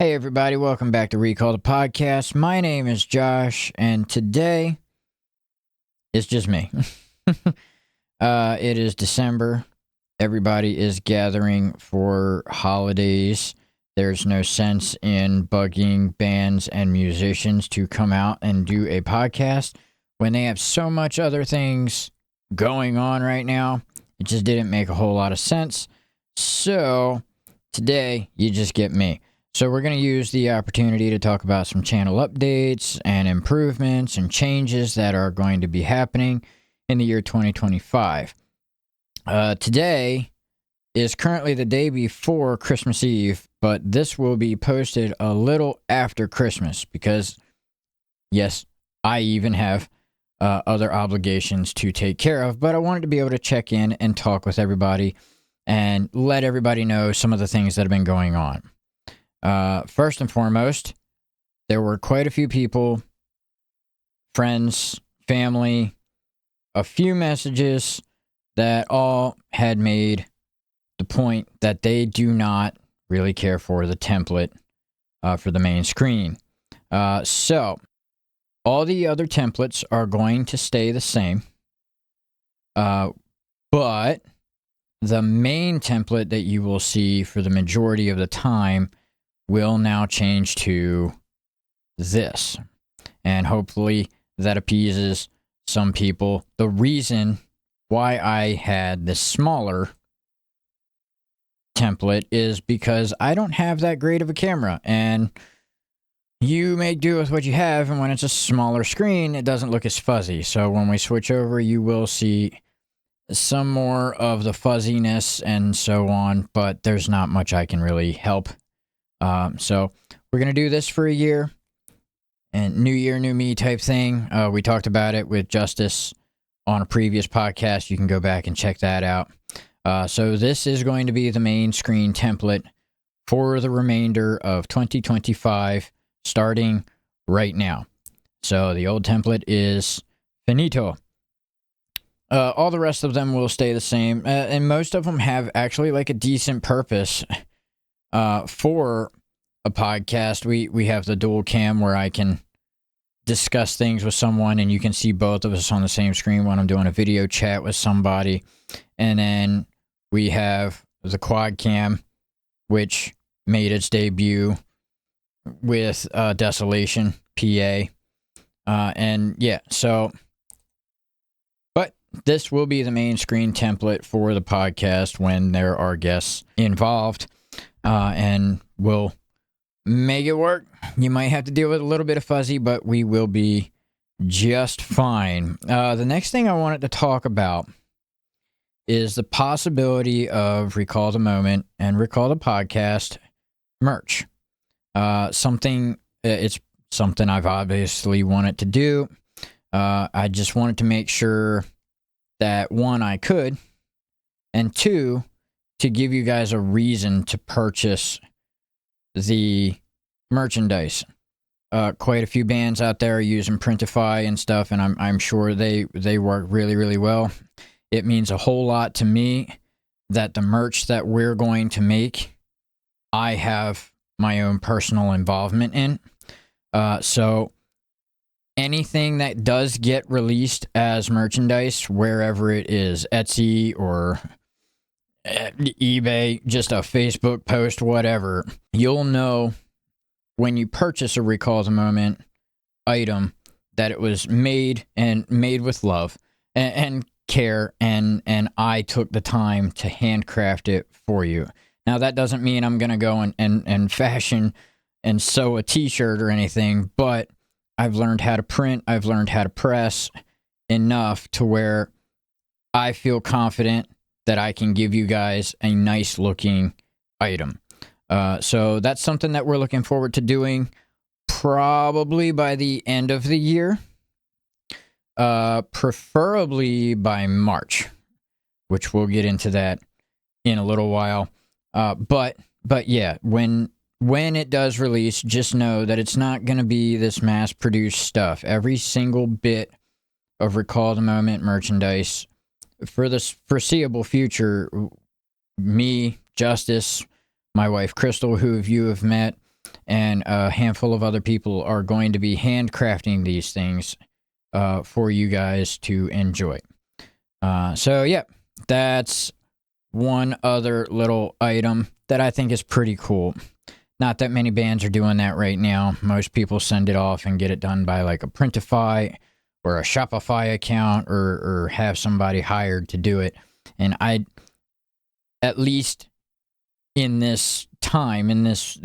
Hey everybody, welcome back to Recall the Podcast. My name is Josh, and today it's just me. It is December. Everybody is gathering for holidays. There's no sense in bugging bands and musicians to come out and do a podcast when they have so much other things going on right now. It just didn't make a whole lot of sense. So today, you just get me. So we're going to use the opportunity to talk about some channel updates and improvements and changes that are going to be happening in the year 2025. Today is currently the day before Christmas Eve, but this will be posted a little after Christmas because, yes, I even have other obligations to take care of, but I wanted to be able to check in and talk with everybody and let everybody know some of the things that have been going on. First and foremost, there were quite a few people, friends, family, a few messages that all had made the point that they do not really care for the template for the main screen. So all the other templates are going to stay the same, but the main template that you will see for the majority of the time will now change to this. And hopefully that appeases some people. The reason why I had this smaller template is because I don't have that great of a camera, and you make do with what you have, and when it's a smaller screen, it doesn't look as fuzzy. So when we switch over, you will see some more of the fuzziness and so on, but there's not much I can really help. So we're going to do this for a year, and new year, new me type thing. We talked about it with Justice on a previous podcast. You can go back and check that out. So this is going to be the main screen template for the remainder of 2025, starting right now. So the old template is finito. All the rest of them will stay the same, and most of them have actually like a decent purpose. For a podcast, we have the dual cam where I can discuss things with someone and you can see both of us on the same screen when I'm doing a video chat with somebody. And then we have the quad cam, which made its debut with Desolation, PA. And yeah, so, but this will be the main screen template for the podcast when there are guests involved. And we'll make it work. You might have to deal with a little bit of fuzzy, but we will be just fine. The next thing I wanted to talk about is the possibility of Recall the Moment and Recall the Podcast merch. It's something I've obviously wanted to do. I just wanted to make sure that, one, I could, and two, to give you guys a reason to purchase the merchandise. Quite a few bands out there are using Printify and stuff, and I'm sure they work really, really well. It means a whole lot to me that the merch that we're going to make, I have my own personal involvement in. So anything that does get released as merchandise, wherever it is, Etsy or eBay, just a Facebook post, whatever, you'll know when you purchase a Recall the Moment item that it was made with love and care, and I took the time to handcraft it for you. Now, that doesn't mean I'm going to go and fashion and sew a t-shirt or anything, but I've learned how to print, I've learned how to press enough to where I feel confident that I can give you guys a nice looking item. So that's something that we're looking forward to doing probably by the end of the year, preferably by March, which we'll get into that in a little while. But yeah, when it does release, just know that it's not going to be this mass produced stuff. Every single bit of Recall the Moment merchandise for the foreseeable future, me, Justice, my wife Crystal, who you have met, and a handful of other people are going to be handcrafting these things for you guys to enjoy. So, yeah, that's one other little item that I think is pretty cool. Not that many bands are doing that right now. Most people send it off and get it done by like a Printify or a Shopify account, or have somebody hired to do it. And I, at least in this time, in this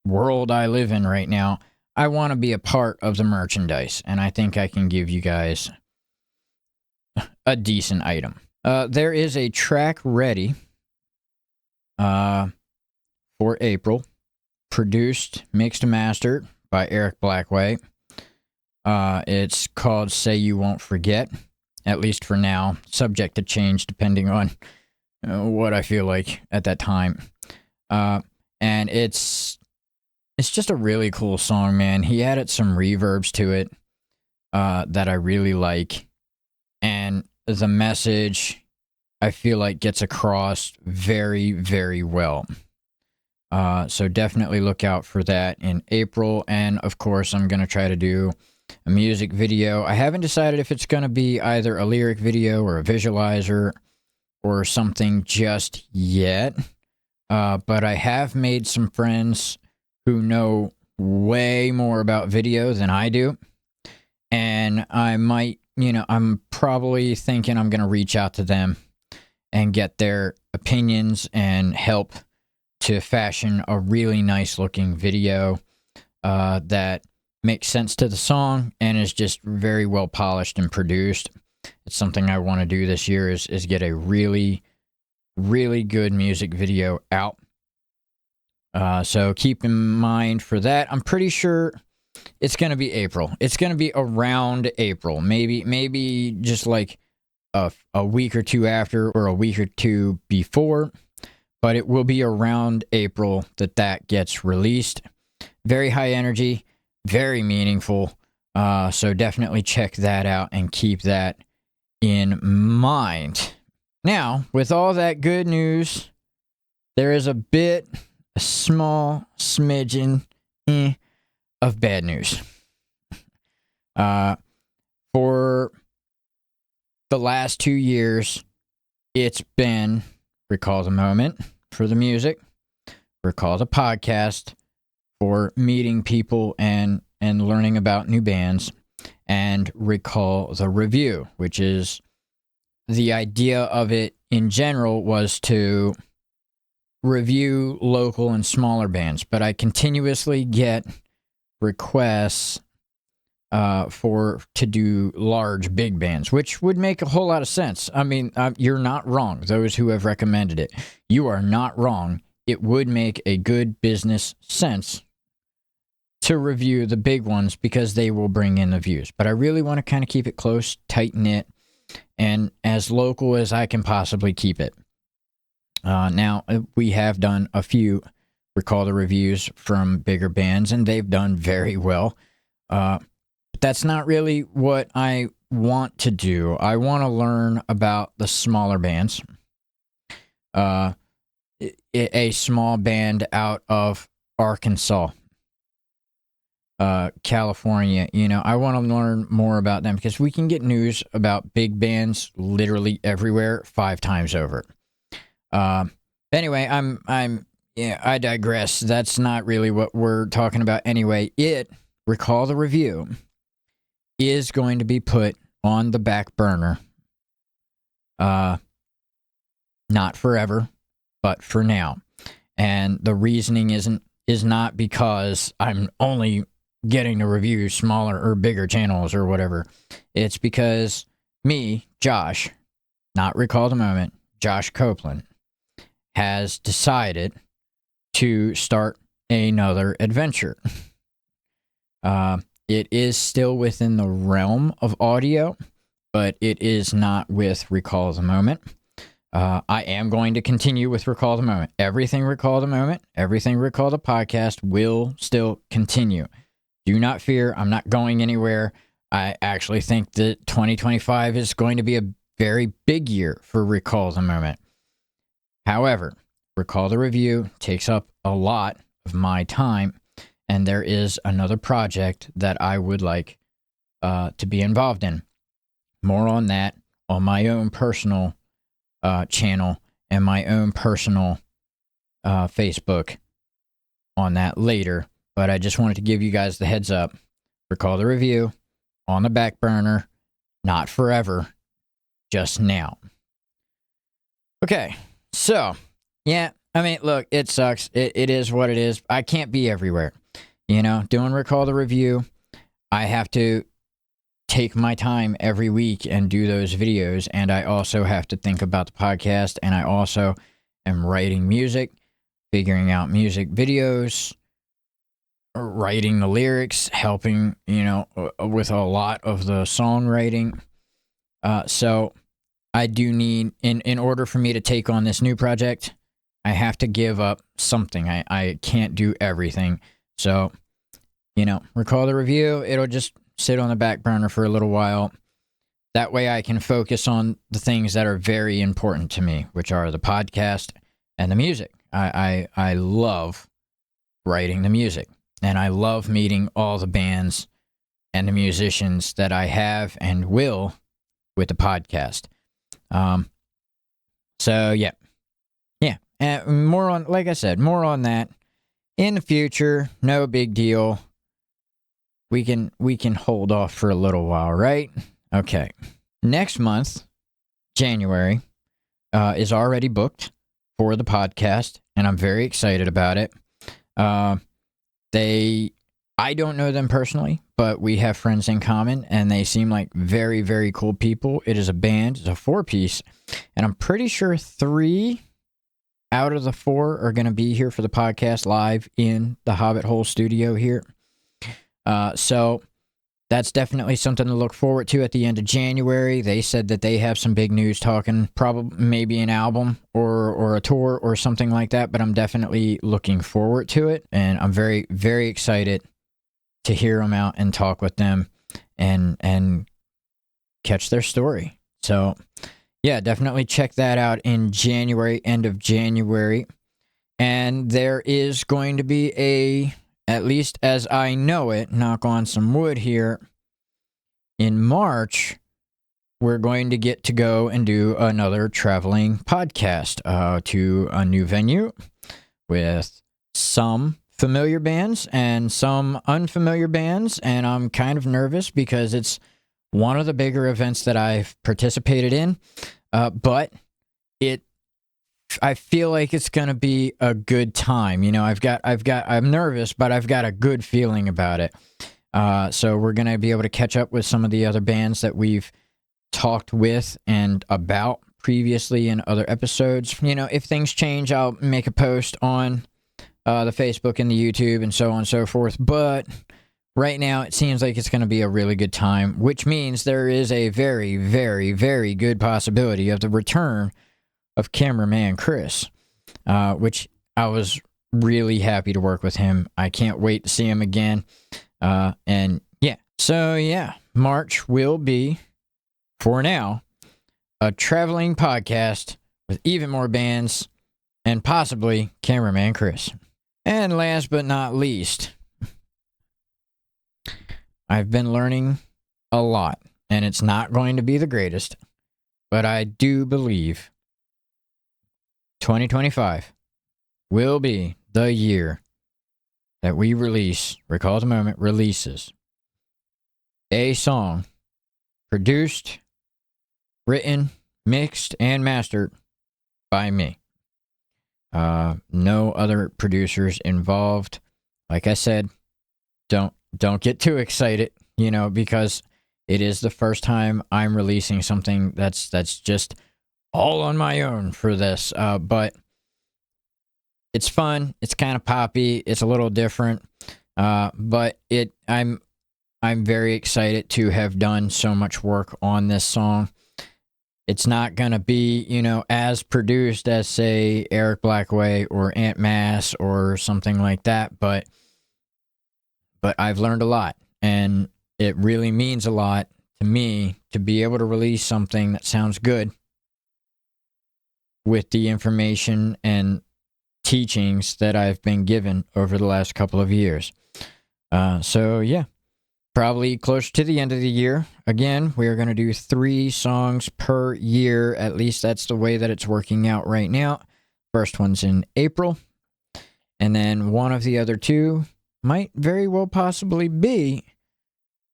world I live in right now, I want to be a part of the merchandise, and I think I can give you guys a decent item. There is a track ready for April, produced, mixed, and mastered by Eric Blackway. It's called Say You Won't Forget, at least for now, subject to change depending on what I feel like at that time. And it's just a really cool song, man. He added some reverbs to it that I really like. And the message, I feel like, gets across very, very well. So definitely look out for that in April. And, of course, I'm going to try to do a music video. I haven't decided if it's going to be either a lyric video or a visualizer or something just yet. But I have made some friends who know way more about video than I do. And I might, I'm probably thinking I'm going to reach out to them and get their opinions and help to fashion a really nice looking video that makes sense to the song and is just very well polished and produced. It's something I want to do this year is get a really, really good music video out. So keep in mind for that. I'm pretty sure it's going to be April. It's going to be around April. Maybe just like a week or two after or a week or two before. But it will be around April that gets released. Very high energy, very meaningful. So definitely check that out and keep that in mind. Now, with all that good news, there is a small smidgen of bad news. For the last 2 years, it's been Recall the Moment for the music, Recall the Podcast for meeting people and learning about new bands, and Recall the Review, which is the idea of it in general was to review local and smaller bands. But I continuously get requests to do large, big bands, which would make a whole lot of sense. I mean, you're not wrong. Those who have recommended it, you are not wrong. It would make a good business sense to review the big ones because they will bring in the views. But I really want to kind of keep it close, tight-knit, and as local as I can possibly keep it. Now, we have done a few Recall the Reviews from bigger bands, and they've done very well. That's not really what I want to do. I want to learn about the smaller bands. A small band out of Arkansas, California. I want to learn more about them because we can get news about big bands literally everywhere 5 times over. Anyway, I digress. That's not really what we're talking about anyway. Recall the Review is going to be put on the back burner. Not forever, but for now. And the reasoning is not because I'm only getting to review smaller or bigger channels or whatever. It's because me, Josh, not Recall the Moment, Josh Copeland, has decided to start another adventure. It is still within the realm of audio, but it is not with Recall the Moment. I am going to continue with Recall the Moment. Everything Recall the Moment, everything Recall the Podcast will still continue. Do not fear, I'm not going anywhere. I actually think that 2025 is going to be a very big year for Recall the Moment. However, Recall the Review takes up a lot of my time, and there is another project that I would like to be involved in. More on that on my own personal channel and my own personal Facebook on that later. But I just wanted to give you guys the heads up. Recall the Review on the back burner, not forever, just now. Okay, so, yeah, I mean, look, it sucks. It is what it is. I can't be everywhere. You know, doing Recall the Review, I have to take my time every week and do those videos, and I also have to think about the podcast, and I also am writing music, figuring out music videos, writing the lyrics, helping, you know, with a lot of the songwriting. So I do need, in order for me to take on this new project, I have to give up something. I can't do everything. So, you know, Recall the Review, it'll just sit on the back burner for a little while. That way I can focus on the things that are very important to me, which are the podcast and the music. I love writing the music, and I love meeting all the bands and the musicians that I have and will with the podcast. So yeah. And more on, like I said, more on that in the future. No big deal. We can hold off for a little while, right? Okay. Next month, January, is already booked for the podcast, and I'm very excited about it. I don't know them personally, but we have friends in common, and they seem like very, very cool people. It is a band. It's a 4-piece, and I'm pretty sure 3 out of the 4 are going to be here for the podcast live in the Hobbit Hole studio here. So that's definitely something to look forward to at the end of January. They said that they have some big news talking, probably maybe an album or a tour or something like that, but I'm definitely looking forward to it, and I'm very, very excited to hear them out and talk with them and catch their story. So yeah, definitely check that out in January, end of January. And there is going to be at least as I know it, knock on some wood here, in March, we're going to get to go and do another traveling podcast to a new venue with some familiar bands and some unfamiliar bands. And I'm kind of nervous because it's one of the bigger events that I've participated in. But I feel like it's going to be a good time. You know, I'm nervous, but I've got a good feeling about it. So we're going to be able to catch up with some of the other bands that we've talked with and about previously in other episodes. You know, if things change, I'll make a post on the Facebook and the YouTube and so on and so forth. But right now, it seems like it's going to be a really good time, which means there is a very, very, very good possibility of the return of cameraman Chris, which I was really happy to work with him. I can't wait to see him again. And yeah, so yeah, March will be, for now, a traveling podcast with even more bands and possibly cameraman Chris. And last but not least, I've been learning a lot, and it's not going to be the greatest, but I do believe 2025 will be the year that we Recall the Moment releases a song produced, written, mixed, and mastered by me. No other producers involved. Like I said, don't get too excited, you know, because it is the first time I'm releasing something that's just all on my own for this. But it's fun. It's kind of poppy. It's a little different. But I'm very excited to have done so much work on this song. It's not going to be, you know, as produced as, say, Eric Blackway or Ant Mass or something like that, but I've learned a lot, and it really means a lot to me to be able to release something that sounds good with the information and teachings that I've been given over the last couple of years. So yeah, probably closer to the end of the year. Again, we are going to do 3 songs per year. At least that's the way that it's working out right now. First one's in April. And then one of the other 2 might very well possibly be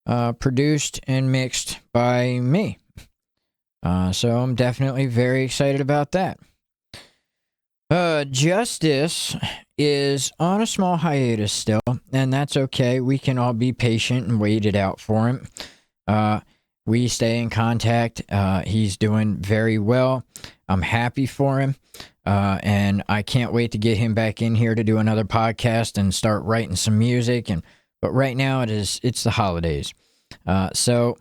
produced and mixed by me. So I'm definitely very excited about that. Justice is on a small hiatus still, and that's okay. We can all be patient and wait it out for him. We stay in contact. He's doing very well. I'm happy for him. And I can't wait to get him back in here to do another podcast and start writing some music. But right now it's the holidays. So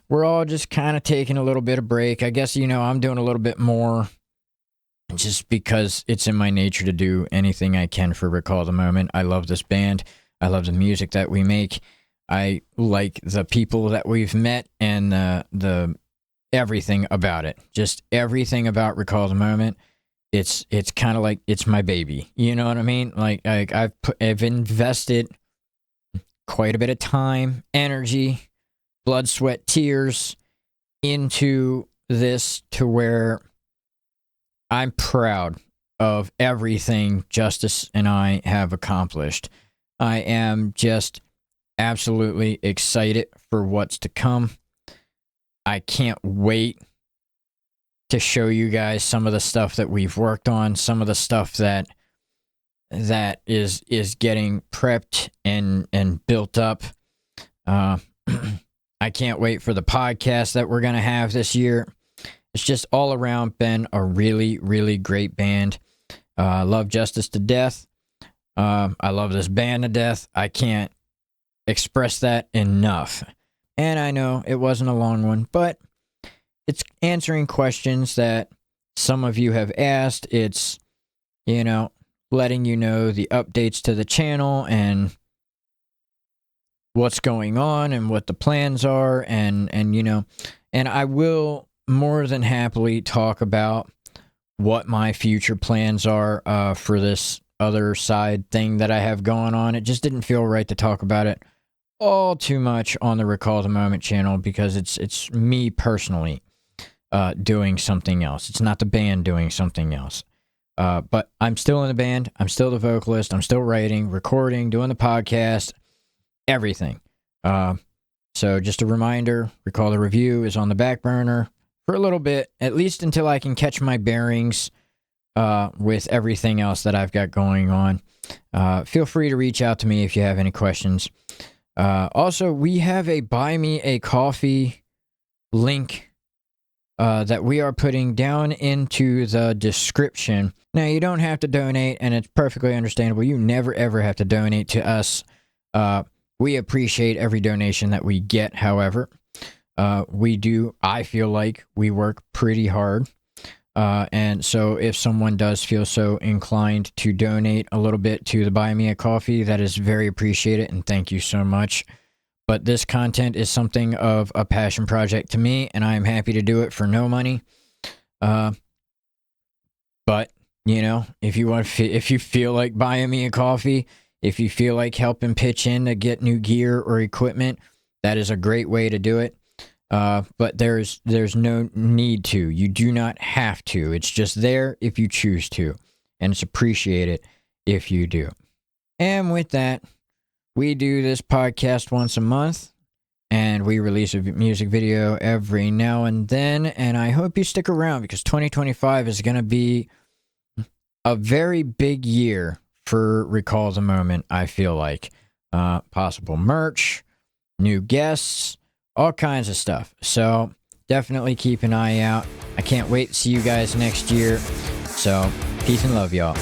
we're all just kind of taking a little bit of break. I guess, I'm doing a little bit more just because it's in my nature to do anything I can for Recall the Moment. I love this band. I love the music that we make. I like the people that we've met and the everything about it. Just everything about Recall the Moment. It's kind of like it's my baby. You know what I mean? Like I've invested quite a bit of time, energy, blood, sweat, tears into this to where I'm proud of everything Justice and I have accomplished. I am just absolutely excited for what's to come. I can't wait to show you guys some of the stuff that we've worked on, some of the stuff that is getting prepped and built up. I can't wait for the podcast that we're going to have this year. It's just all around been a really, really great band. I love Justice to death. I love this band to death. I can't express that enough. And I know it wasn't a long one, but it's answering questions that some of you have asked. It's, letting you know the updates to the channel and what's going on and what the plans are. And I will more than happily talk about what my future plans are for this other side thing that I have going on. It just didn't feel right to talk about it all too much on the Recall the Moment channel because it's me personally doing something else. It's not the band doing something else. But I'm still in the band. I'm still the vocalist. I'm still writing, recording, doing the podcast, everything. So just a reminder, Recall the Review is on the back burner for a little bit, at least until I can catch my bearings with everything else that I've got going on. Feel free to reach out to me if you have any questions. Also, we have a Buy Me a Coffee link that we are putting down into the description. Now, you don't have to donate, and it's perfectly understandable. You never, ever have to donate to us. We appreciate every donation that we get, however. I feel like we work pretty hard. And so if someone does feel so inclined to donate a little bit to the Buy Me a Coffee, that is very appreciated, and thank you so much. But this content is something of a passion project to me, and I am happy to do it for no money. But, if you feel like buying me a coffee, if you feel like helping pitch in to get new gear or equipment, that is a great way to do it. But there's no need to. You do not have to. It's just there if you choose to, and it's appreciated if you do. And with that, we do this podcast once a month, and we release a music video every now and then, and I hope you stick around because 2025 is going to be a very big year for Recall the Moment, I feel like. Possible merch, new guests, all kinds of stuff. So definitely keep an eye out. I can't wait to see you guys next year. So peace and love, y'all.